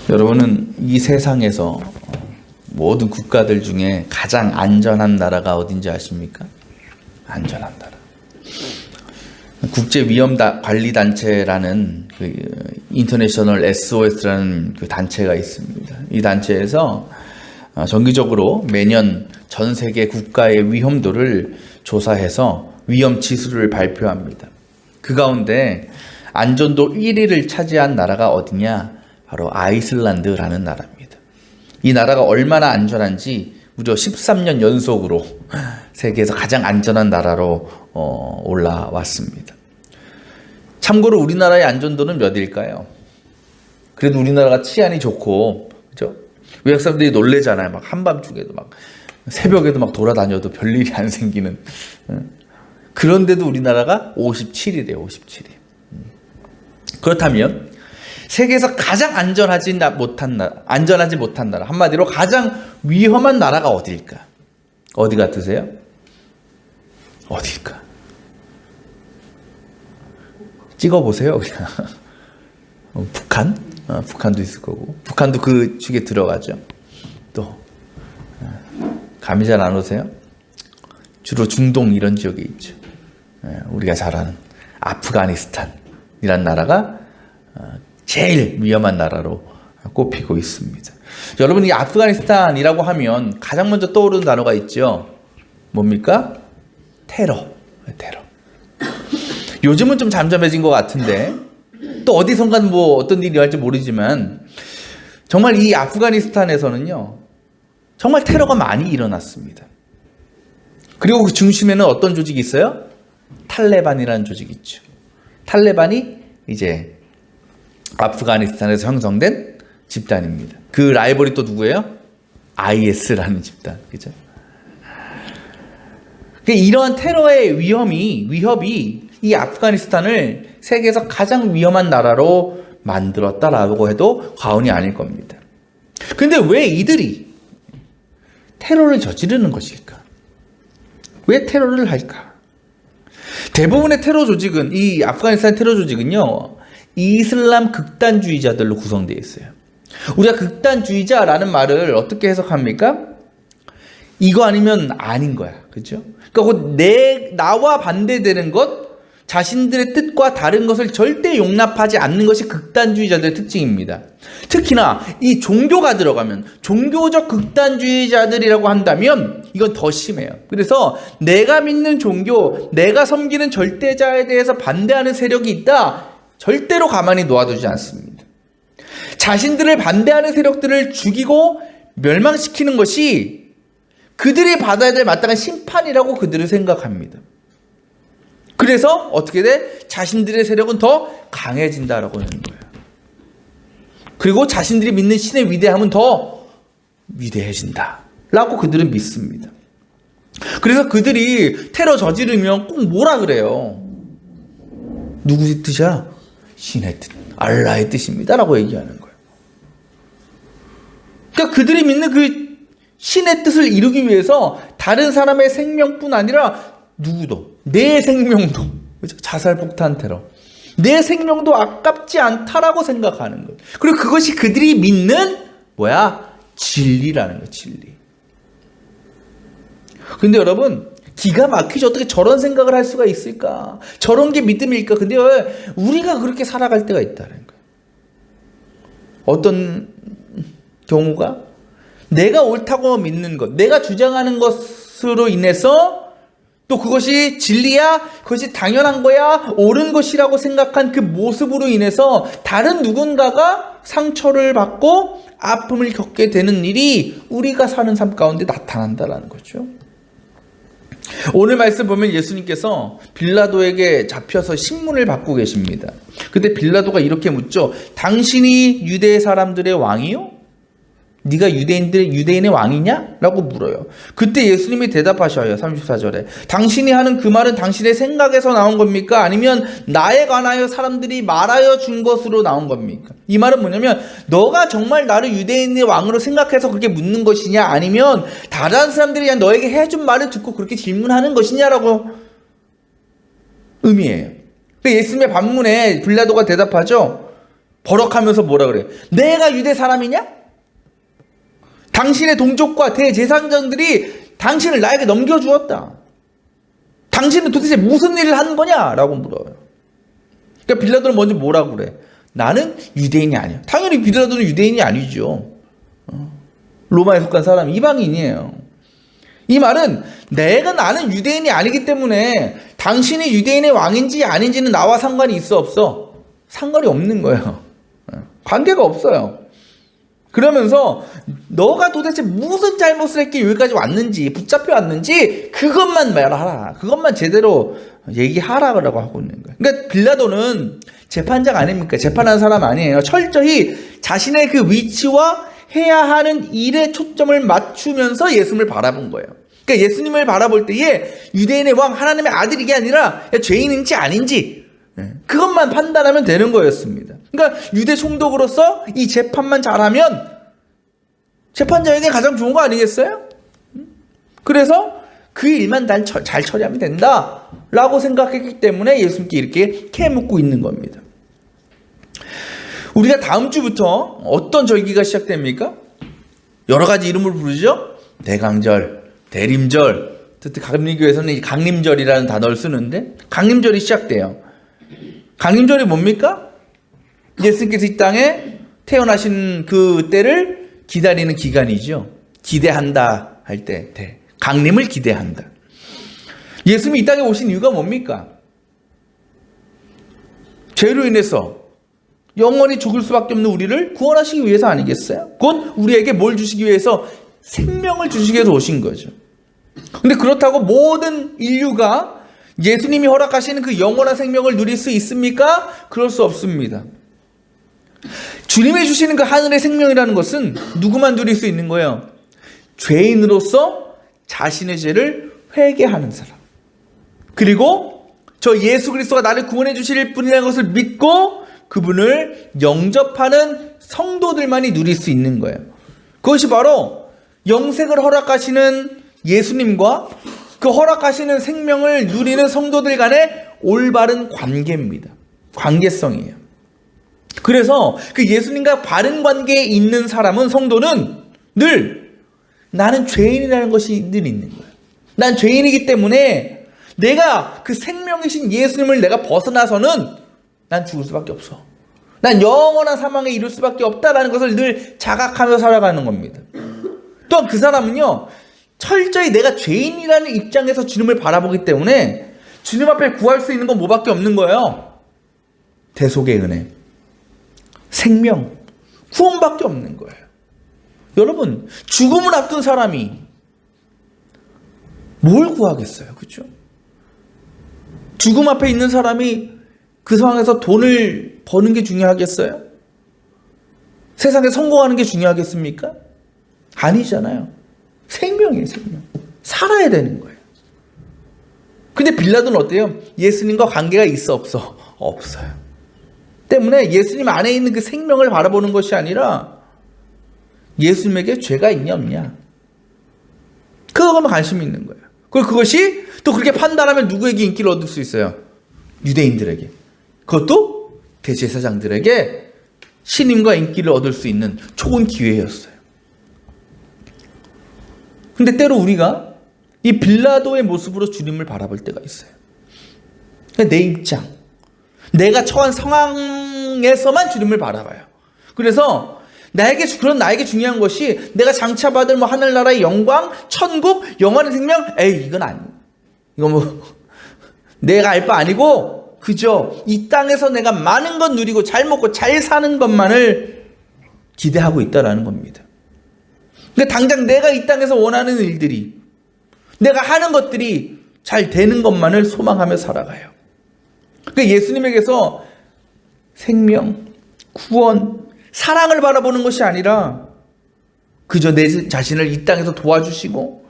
여러분은 이 세상에서 모든 국가들 중에 가장 안전한 나라가 어딘지 아십니까? 안전한 나라. 국제위험관리단체라는 그 인터내셔널 SOS라는 그 단체가 있습니다. 이 단체에서 정기적으로 매년 전 세계 국가의 위험도를 조사해서 위험 지수를 발표합니다. 그 가운데 안전도 1위를 차지한 나라가 어디냐? 바로 아이슬란드라는 나라입니다. 이 나라가 얼마나 안전한지 무려 13년 연속으로 세계에서 가장 안전한 나라로 올라왔습니다. 참고로 우리나라의 안전도는 몇일까요? 그래도 우리나라가 치안이 좋고, 그죠? 외국 사람들이 놀래잖아요. 막 한밤중에도 막 새벽에도 막 돌아다녀도 별일이 안 생기는. 그런데도 우리나라가 57이래요. 57이. 그렇다면 세계에서 가장 안전하지 못한 나라, 한마디로 가장 위험한 나라가 어디일까? 어디 같으세요? 어디일까? 찍어보세요, 그냥. 북한? 북한도 있을 거고. 북한도 그 축에 들어가죠. 또, 감이 잘 안 오세요? 주로 중동 이런 지역에 있죠. 우리가 잘 아는 아프가니스탄이란 나라가 제일 위험한 나라로 꼽히고 있습니다. 여러분, 이 아프가니스탄이라고 하면 가장 먼저 떠오르는 단어가 있죠. 뭡니까? 테러. 요즘은 좀 잠잠해진 것 같은데 또 어디선가 어떤 일이 할지 모르지만 정말 이 아프가니스탄에서는요, 정말 테러가 많이 일어났습니다. 그리고 그 중심에는 어떤 조직이 있어요? 탈레반이라는 조직이 있죠. 탈레반이 이제 아프가니스탄에서 형성된 집단입니다. 그 라이벌이 또 누구예요? IS라는 집단. 그죠? 이러한 테러의 위협이 이 아프가니스탄을 세계에서 가장 위험한 나라로 만들었다라고 해도 과언이 아닐 겁니다. 그런데 왜 이들이 테러를 저지르는 것일까? 왜 테러를 할까? 대부분의 테러 조직은, 이 아프가니스탄 테러 조직은요, 이슬람 극단주의자들로 구성되어 있어요. 우리가 극단주의자라는 말을 어떻게 해석합니까? 이거 아니면 아닌 거야. 그죠? 그러니까 나와 반대되는 것, 자신들의 뜻과 다른 것을 절대 용납하지 않는 것이 극단주의자들의 특징입니다. 특히나 이 종교가 들어가면, 종교적 극단주의자들이라고 한다면 이건 더 심해요. 그래서 내가 믿는 종교, 내가 섬기는 절대자에 대해서 반대하는 세력이 있다, 절대로 가만히 놓아두지 않습니다. 자신들을 반대하는 세력들을 죽이고 멸망시키는 것이 그들이 받아야 될 마땅한 심판이라고 그들은 생각합니다. 그래서 어떻게 돼? 자신들의 세력은 더 강해진다라고 하는 거예요. 그리고 자신들이 믿는 신의 위대함은 더 위대해진다라고 그들은 믿습니다. 그래서 그들이 테러 저지르면 꼭 뭐라 그래요? 누구의 뜻이야? 신의 뜻, 알라의 뜻입니다라고 얘기하는 거예요. 그러니까 그들이 믿는 그 신의 뜻을 이루기 위해서 다른 사람의 생명뿐 아니라 누구도, 내 생명도, 자살폭탄 테러, 내 생명도 아깝지 않다라고 생각하는 거예요. 그리고 그것이 그들이 믿는 진리라는 거예요. 진리. 근데 여러분, 기가 막히죠. 어떻게 저런 생각을 할 수가 있을까? 저런 게 믿음일까? 근데 왜 우리가 그렇게 살아갈 때가 있다는 거예요. 어떤 경우가 내가 옳다고 믿는 것, 내가 주장하는 것으로 인해서 또 그것이 진리야, 그것이 당연한 거야, 옳은 것이라고 생각한 그 모습으로 인해서 다른 누군가가 상처를 받고 아픔을 겪게 되는 일이 우리가 사는 삶 가운데 나타난다는 거죠. 오늘 말씀 보면 예수님께서 빌라도에게 잡혀서 신문을 받고 계십니다. 그때 빌라도가 이렇게 묻죠. 당신이 유대 사람들의 왕이요? 네가 유대인의 왕이냐? 라고 물어요. 그때 예수님이 대답하셔요. 34절에. 당신이 하는 그 말은 당신의 생각에서 나온 겁니까? 아니면 나에 관하여 사람들이 말하여 준 것으로 나온 겁니까? 이 말은 뭐냐면 너가 정말 나를 유대인의 왕으로 생각해서 그렇게 묻는 것이냐? 아니면 다른 사람들이 그냥 너에게 해준 말을 듣고 그렇게 질문하는 것이냐라고 의미해요. 예수님의 반문에 빌라도가 대답하죠. 버럭하면서 뭐라 그래? 내가 유대 사람이냐? 당신의 동족과 대제사장들이 당신을 나에게 넘겨주었다. 당신은 도대체 무슨 일을 한 거냐? 라고 물어요. 그러니까 빌라도는 먼저 뭐라고 그래? 나는 유대인이 아니야. 당연히 빌라도는 유대인이 아니죠. 로마에 속한 사람, 이방인이에요. 이 말은 나는 유대인이 아니기 때문에 당신이 유대인의 왕인지 아닌지는 나와 상관이 있어 없어? 상관이 없는 거예요. 관계가 없어요. 그러면서 너가 도대체 무슨 잘못을 했기에 여기까지 왔는지, 붙잡혀 왔는지 그것만 말하라. 그것만 제대로 얘기하라고 하고 있는 거예요. 그러니까 빌라도는 재판장 아닙니까? 재판하는 사람 아니에요. 철저히 자신의 그 위치와 해야 하는 일에 초점을 맞추면서 예수님을 바라본 거예요. 그러니까 예수님을 바라볼 때에 유대인의 왕, 하나님의 아들이 게 아니라 죄인인지 아닌지 그것만 판단하면 되는 거였습니다. 그러니까 유대 총독으로서 이 재판만 잘하면 재판장에게 가장 좋은 거 아니겠어요? 그래서 그 일만 난 잘 처리하면 된다라고 생각했기 때문에 예수님께 이렇게 캐묻고 있는 겁니다. 우리가 다음 주부터 어떤 절기가 시작됩니까? 여러 가지 이름을 부르죠. 대강절, 대림절, 특히 강림교에서는 강림절이라는 단어를 쓰는데 강림절이 시작돼요. 강림절이 뭡니까? 예수님께서 이 땅에 태어나신 그 때를 기다리는 기간이죠. 기대한다 할 때, 강림을 기대한다. 예수님이 이 땅에 오신 이유가 뭡니까? 죄로 인해서 영원히 죽을 수밖에 없는 우리를 구원하시기 위해서 아니겠어요? 곧 우리에게 뭘 주시기 위해서? 생명을 주시기 위해서 오신 거죠. 근데 그렇다고 모든 인류가 예수님이 허락하시는 그 영원한 생명을 누릴 수 있습니까? 그럴 수 없습니다. 주님이 주시는 그 하늘의 생명이라는 것은 누구만 누릴 수 있는 거예요? 죄인으로서 자신의 죄를 회개하는 사람. 그리고 저 예수 그리스도가 나를 구원해 주실 분이라는 것을 믿고 그분을 영접하는 성도들만이 누릴 수 있는 거예요. 그것이 바로 영생을 허락하시는 예수님과 그 허락하시는 생명을 누리는 성도들 간의 올바른 관계입니다. 관계성이에요. 그래서 그 예수님과 바른 관계에 있는 사람은, 성도는 늘 나는 죄인이라는 것이 늘 있는 거예요. 난 죄인이기 때문에 내가 그 생명이신 예수님을 내가 벗어나서는 난 죽을 수밖에 없어. 난 영원한 사망에 이를 수밖에 없다라는 것을 늘 자각하며 살아가는 겁니다. 또한 그 사람은요, 철저히 내가 죄인이라는 입장에서 주님을 바라보기 때문에 주님 앞에 구할 수 있는 건 뭐밖에 없는 거예요? 대속의 은혜, 생명, 구원밖에 없는 거예요. 여러분, 죽음을 앞둔 사람이 뭘 구하겠어요? 그렇죠? 죽음 앞에 있는 사람이 그 상황에서 돈을 버는 게 중요하겠어요? 세상에 성공하는 게 중요하겠습니까? 아니잖아요. 생명이에요, 생명. 살아야 되는 거예요. 근데 빌라도는 어때요? 예수님과 관계가 있어, 없어? 없어요. 때문에 예수님 안에 있는 그 생명을 바라보는 것이 아니라 예수님에게 죄가 있냐 없냐, 그거만 관심이 있는 거예요. 그리고 그것이 또 그렇게 판단하면 누구에게 인기를 얻을 수 있어요? 유대인들에게. 그것도 대제사장들에게 신임과 인기를 얻을 수 있는 좋은 기회였어요. 근데 때로 우리가 이 빌라도의 모습으로 주님을 바라볼 때가 있어요. 내 입장, 내가 처한 상황에서만 주님을 바라봐요. 그래서 나에게 중요한 것이 내가 장차받을 뭐 하늘나라의 영광, 천국, 영원한 생명, 이건 아니에요. 이거 뭐 내가 알 바 아니고 그저 이 땅에서 내가 많은 것 누리고 잘 먹고 잘 사는 것만을 기대하고 있다라는 겁니다. 근데 당장 내가 이 땅에서 원하는 일들이, 내가 하는 것들이 잘 되는 것만을 소망하며 살아가요. 그러니까 예수님에게서 생명, 구원, 사랑을 바라보는 것이 아니라 그저 내 자신을 이 땅에서 도와주시고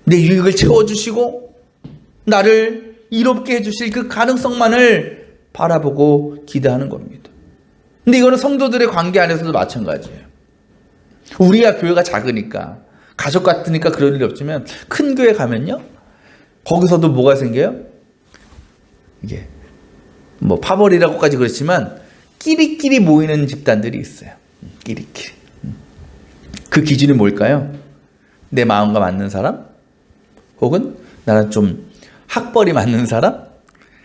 내 유익을 채워주시고 나를 이롭게 해주실 그 가능성만을 바라보고 기대하는 겁니다. 근데 이거는 성도들의 관계 안에서도 마찬가지예요. 우리야 교회가 작으니까, 가족 같으니까 그럴 일이 없지만 큰 교회 가면요, 거기서도 뭐가 생겨요? 이게 뭐 파벌이라고까지 그렇지만 끼리끼리 모이는 집단들이 있어요. 끼리끼리. 그 기준이 뭘까요? 내 마음과 맞는 사람? 혹은 나랑 좀 학벌이 맞는 사람?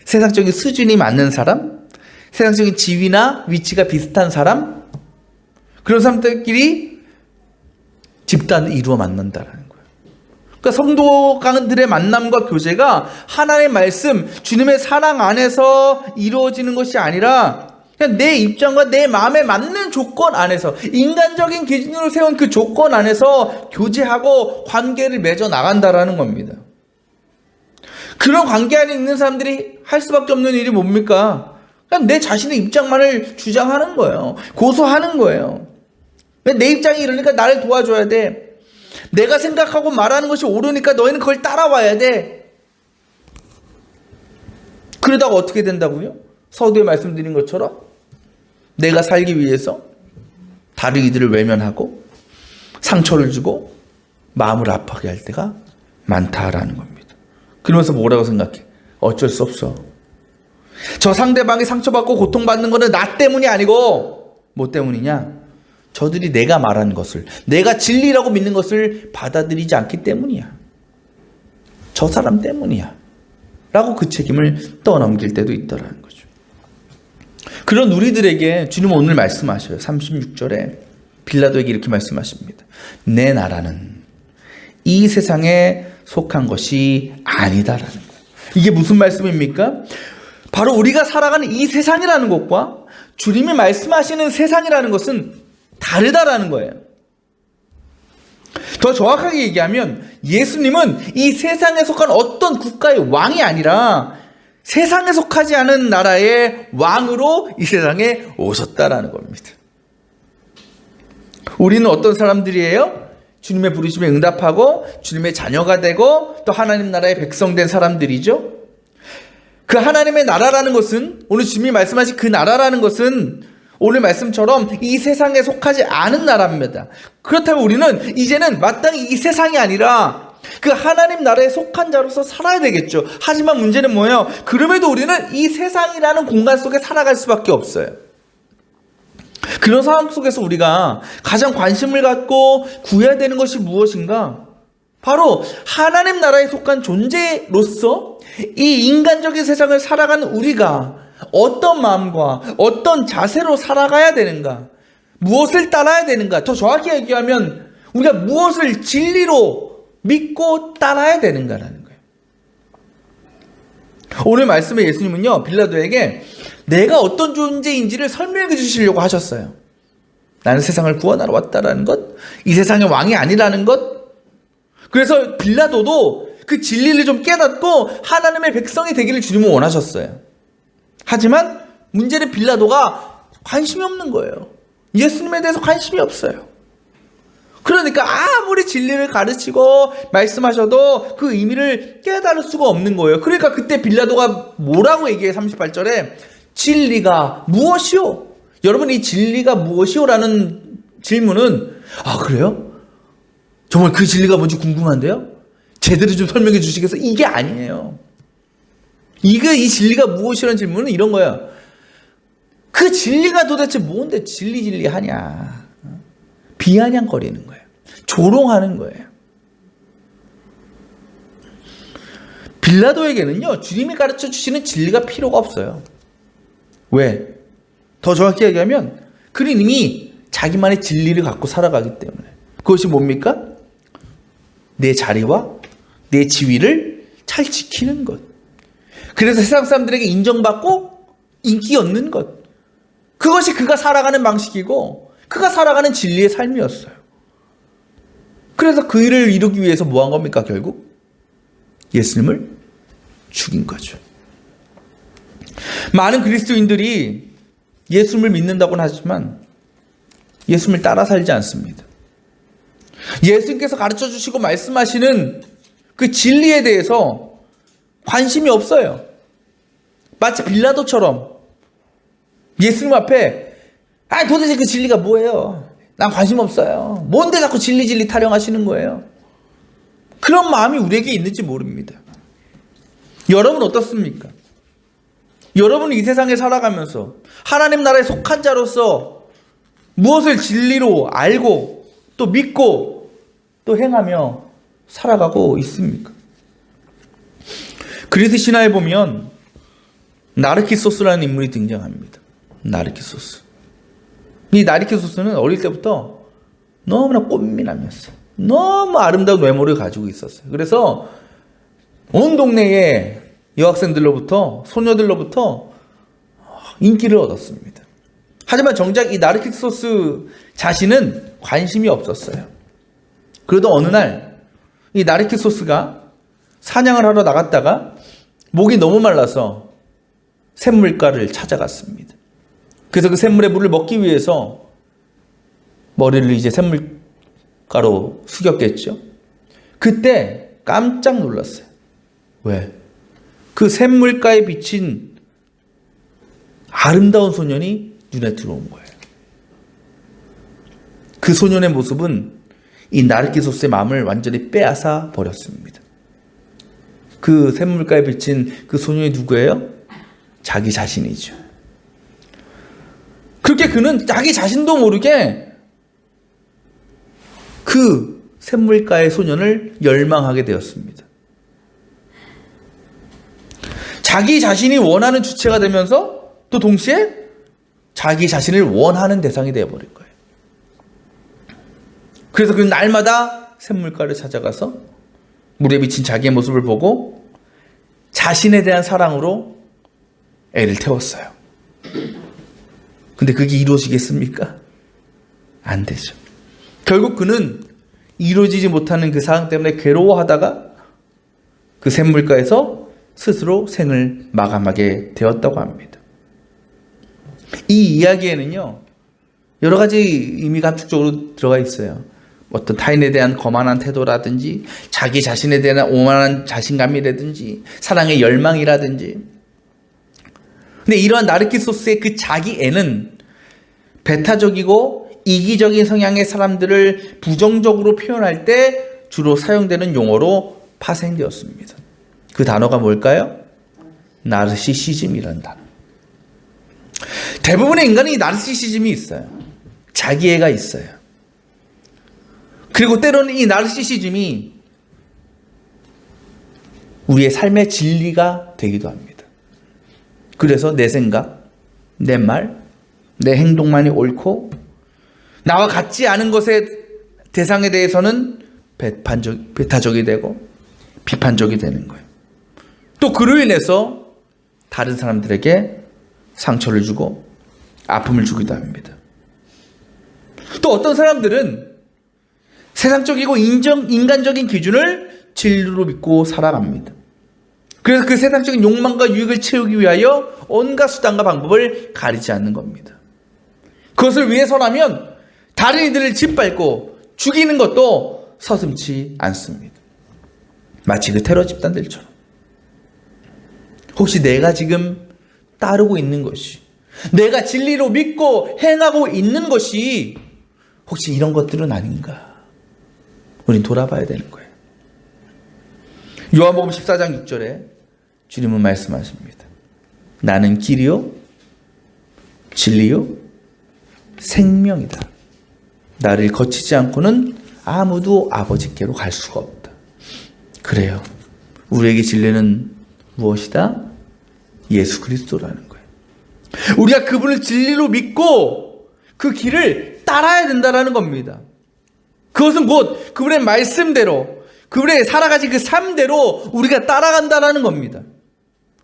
세상적인 수준이 맞는 사람? 세상적인 지위나 위치가 비슷한 사람? 그런 사람들끼리 집단을 이루어 만난다라는 거예요. 그러니까 성도간들의 만남과 교제가 하나님의 말씀, 주님의 사랑 안에서 이루어지는 것이 아니라 그냥 내 입장과 내 마음에 맞는 조건 안에서, 인간적인 기준으로 세운 그 조건 안에서 교제하고 관계를 맺어 나간다라는 겁니다. 그런 관계 안에 있는 사람들이 할 수밖에 없는 일이 뭡니까? 그냥 내 자신의 입장만을 주장하는 거예요. 고소하는 거예요. 내 입장이 이러니까 나를 도와줘야 돼. 내가 생각하고 말하는 것이 옳으니까 너희는 그걸 따라와야 돼. 그러다가 어떻게 된다고요? 서두에 말씀드린 것처럼 내가 살기 위해서 다른 이들을 외면하고 상처를 주고 마음을 아프게 할 때가 많다라는 겁니다. 그러면서 뭐라고 생각해? 어쩔 수 없어. 저 상대방이 상처받고 고통받는 것은 나 때문이 아니고 뭐 때문이냐? 저들이 내가 말하는 것을, 내가 진리라고 믿는 것을 받아들이지 않기 때문이야. 저 사람 때문이야. 라고 그 책임을 떠넘길 때도 있다라는 거죠. 그런 우리들에게 주님은 오늘 말씀하셔요. 36절에 빌라도에게 이렇게 말씀하십니다. 내 나라는 이 세상에 속한 것이 아니다라는 거예요. 이게 무슨 말씀입니까? 바로 우리가 살아가는 이 세상이라는 것과 주님이 말씀하시는 세상이라는 것은 다르다라는 거예요. 더 정확하게 얘기하면 예수님은 이 세상에 속한 어떤 국가의 왕이 아니라 세상에 속하지 않은 나라의 왕으로 이 세상에 오셨다라는 겁니다. 우리는 어떤 사람들이에요? 주님의 부르심에 응답하고 주님의 자녀가 되고 또 하나님 나라의 백성된 사람들이죠. 그 하나님의 나라라는 것은, 오늘 주님이 말씀하신 그 나라라는 것은 오늘 말씀처럼 이 세상에 속하지 않은 나라입니다. 그렇다면 우리는 이제는 마땅히 이 세상이 아니라 그 하나님 나라에 속한 자로서 살아야 되겠죠. 하지만 문제는 뭐예요? 그럼에도 우리는 이 세상이라는 공간 속에 살아갈 수밖에 없어요. 그런 상황 속에서 우리가 가장 관심을 갖고 구해야 되는 것이 무엇인가? 바로 하나님 나라에 속한 존재로서 이 인간적인 세상을 살아가는 우리가 어떤 마음과 어떤 자세로 살아가야 되는가? 무엇을 따라야 되는가? 더 정확히 얘기하면 우리가 무엇을 진리로 믿고 따라야 되는가라는 거예요. 오늘 말씀에 예수님은요, 빌라도에게 내가 어떤 존재인지를 설명해 주시려고 하셨어요. 나는 세상을 구원하러 왔다라는 것, 이 세상의 왕이 아니라는 것. 그래서 빌라도도 그 진리를 좀 깨닫고 하나님의 백성이 되기를 주님은 원하셨어요. 하지만 문제는 빌라도가 관심이 없는 거예요. 예수님에 대해서 관심이 없어요. 그러니까 아무리 진리를 가르치고 말씀하셔도 그 의미를 깨달을 수가 없는 거예요. 그러니까 그때 빌라도가 뭐라고 얘기해? 38절에 진리가 무엇이오? 여러분, 이 진리가 무엇이오? 라는 질문은, 아 그래요? 정말 그 진리가 뭔지 궁금한데요? 제대로 좀 설명해 주시겠어요? 이게 아니에요. 이 진리가 무엇이라는 질문은 이런 거예요. 그 진리가 도대체 뭔데 진리 하냐? 비아냥거리는 거예요. 조롱하는 거예요. 빌라도에게는요, 주님이 가르쳐 주시는 진리가 필요가 없어요. 왜? 더 정확히 얘기하면 그는 이미 자기만의 진리를 갖고 살아가기 때문에. 그것이 뭡니까? 내 자리와 내 지위를 잘 지키는 것. 그래서 세상 사람들에게 인정받고 인기 얻는 것. 그것이 그가 살아가는 방식이고 그가 살아가는 진리의 삶이었어요. 그래서 그 일을 이루기 위해서 뭐 한 겁니까? 결국 예수님을 죽인 거죠. 많은 그리스도인들이 예수님을 믿는다고는 하지만 예수님을 따라 살지 않습니다. 예수님께서 가르쳐 주시고 말씀하시는 그 진리에 대해서 관심이 없어요. 마치 빌라도처럼 예수님 앞에 도대체 그 진리가 뭐예요? 난 관심 없어요. 뭔데 자꾸 진리 타령하시는 거예요? 그런 마음이 우리에게 있는지 모릅니다. 여러분 어떻습니까? 여러분은 이 세상에 살아가면서 하나님 나라에 속한 자로서 무엇을 진리로 알고 또 믿고 또 행하며 살아가고 있습니까? 그리스 신화에 보면 나르키소스라는 인물이 등장합니다. 나르키소스. 이 나르키소스는 어릴 때부터 너무나 꽃미남이었어요. 너무 아름다운 외모를 가지고 있었어요. 그래서 온 동네의 여학생들로부터 소녀들로부터 인기를 얻었습니다. 하지만 정작 이 나르키소스 자신은 관심이 없었어요. 그러던 어느 날 이 나르키소스가 사냥을 하러 나갔다가 목이 너무 말라서 샘물가를 찾아갔습니다. 그래서 그 샘물의 물을 먹기 위해서 머리를 이제 샘물가로 숙였겠죠. 그때 깜짝 놀랐어요. 왜? 그 샘물가에 비친 아름다운 소년이 눈에 들어온 거예요. 그 소년의 모습은 이 나르키소스의 마음을 완전히 빼앗아 버렸습니다. 그 샘물가에 비친 그 소년이 누구예요? 자기 자신이죠. 그렇게 그는 자기 자신도 모르게 그 샘물가의 소년을 열망하게 되었습니다. 자기 자신이 원하는 주체가 되면서 또 동시에 자기 자신을 원하는 대상이 되어버린 거예요. 그래서 그는 날마다 샘물가를 찾아가서 물에 비친 자기의 모습을 보고 자신에 대한 사랑으로 애를 태웠어요. 근데 그게 이루어지겠습니까? 안 되죠. 결국 그는 이루어지지 못하는 그 사랑 때문에 괴로워하다가 그 샘물가에서 스스로 생을 마감하게 되었다고 합니다. 이 이야기에는요, 여러 가지 의미가 함축적으로 들어가 있어요. 어떤 타인에 대한 거만한 태도라든지 자기 자신에 대한 오만한 자신감이라든지 사랑의 열망이라든지. 근데 이러한 나르키소스의 그 자기 애는 배타적이고 이기적인 성향의 사람들을 부정적으로 표현할 때 주로 사용되는 용어로 파생되었습니다. 그 단어가 뭘까요? 나르시시즘이라는 단어. 대부분의 인간이 나르시시즘이 있어요. 자기애가 있어요. 그리고 때로는 이 나르시시즘이 우리의 삶의 진리가 되기도 합니다. 그래서 내 생각, 내 말, 내 행동만이 옳고 나와 같지 않은 것의 대상에 대해서는 배타적이 되고 비판적이 되는 거예요. 또 그로 인해서 다른 사람들에게 상처를 주고 아픔을 주기도 합니다. 또 어떤 사람들은 세상적이고 인간적인 기준을 진리로 믿고 살아갑니다. 그래서 그 세상적인 욕망과 유익을 채우기 위하여 온갖 수단과 방법을 가리지 않는 겁니다. 그것을 위해서라면 다른 이들을 짓밟고 죽이는 것도 서슴지 않습니다. 마치 그 테러 집단들처럼. 혹시 내가 지금 따르고 있는 것이, 내가 진리로 믿고 행하고 있는 것이 혹시 이런 것들은 아닌가? 우린 돌아봐야 되는 거예요. 요한복음 14장 6절에 주님은 말씀하십니다. 나는 길이요 진리요 생명이다. 나를 거치지 않고는 아무도 아버지께로 갈 수가 없다. 그래요. 우리에게 진리는 무엇이다? 예수 그리스도라는 거예요. 우리가 그분을 진리로 믿고 그 길을 따라야 된다는 겁니다. 그것은 곧 그분의 말씀대로, 그분의 살아가신 그 삶대로 우리가 따라간다는 겁니다.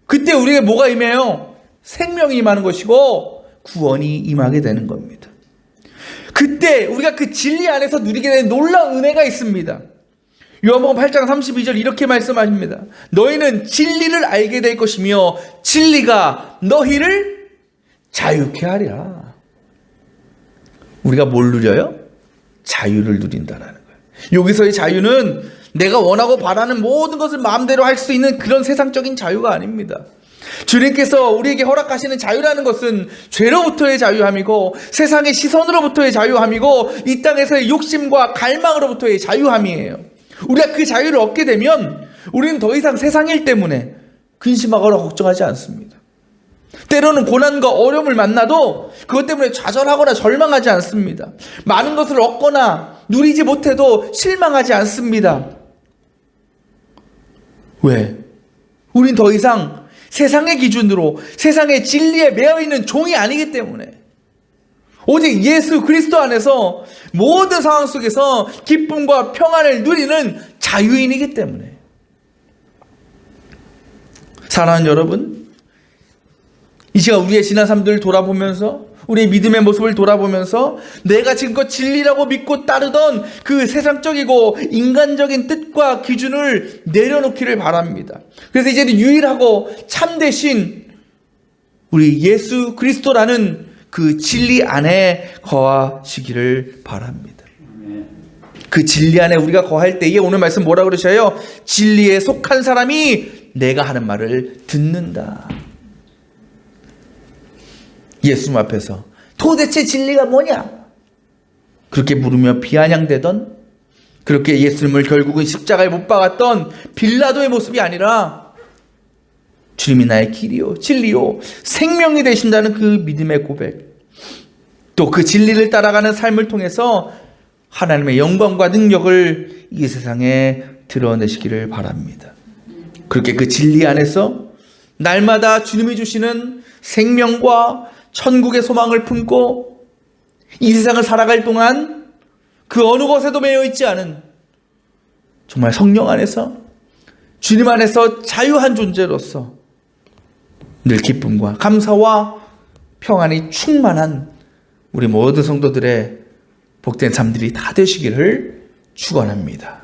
그때 우리에게 뭐가 임해요? 생명이 임하는 것이고 구원이 임하게 되는 겁니다. 그때 우리가 그 진리 안에서 누리게 되는 놀라운 은혜가 있습니다. 요한복음 8장 32절 이렇게 말씀하십니다. 너희는 진리를 알게 될 것이며 진리가 너희를 자유케 하리라. 우리가 뭘 누려요? 자유를 누린다는 거예요. 여기서의 자유는 내가 원하고 바라는 모든 것을 마음대로 할 수 있는 그런 세상적인 자유가 아닙니다. 주님께서 우리에게 허락하시는 자유라는 것은 죄로부터의 자유함이고 세상의 시선으로부터의 자유함이고 이 땅에서의 욕심과 갈망으로부터의 자유함이에요. 우리가 그 자유를 얻게 되면 우리는 더 이상 세상 일 때문에 근심하거나 걱정하지 않습니다. 때로는 고난과 어려움을 만나도 그것 때문에 좌절하거나 절망하지 않습니다. 많은 것을 얻거나 누리지 못해도 실망하지 않습니다. 왜? 우린 더 이상 세상의 기준으로 세상의 진리에 매여 있는 종이 아니기 때문에, 오직 예수 그리스도 안에서 모든 상황 속에서 기쁨과 평안을 누리는 자유인이기 때문에. 사랑하는 여러분, 이 시간 우리의 지난 삶들을 돌아보면서, 우리의 믿음의 모습을 돌아보면서 내가 지금껏 진리라고 믿고 따르던 그 세상적이고 인간적인 뜻과 기준을 내려놓기를 바랍니다. 그래서 이제는 유일하고 참되신 우리 예수 그리스도라는 그 진리 안에 거하시기를 바랍니다. 그 진리 안에 우리가 거할 때에 오늘 말씀 뭐라고 그러셔요? 진리에 속한 사람이 내가 하는 말을 듣는다. 예수님 앞에서 도대체 진리가 뭐냐? 그렇게 물으며 비아냥대던, 그렇게 예수님을 결국은 십자가에 못 박았던 빌라도의 모습이 아니라 주님이 나의 길이요 진리요 생명이 되신다는 그 믿음의 고백, 또 그 진리를 따라가는 삶을 통해서 하나님의 영광과 능력을 이 세상에 드러내시기를 바랍니다. 그렇게 그 진리 안에서 날마다 주님이 주시는 생명과 천국의 소망을 품고 이 세상을 살아갈 동안 그 어느 것에도 매여 있지 않은, 정말 성령 안에서 주님 안에서 자유한 존재로서 늘 기쁨과 감사와 평안이 충만한 우리 모든 성도들의 복된 삶들이 다 되시기를 축원합니다.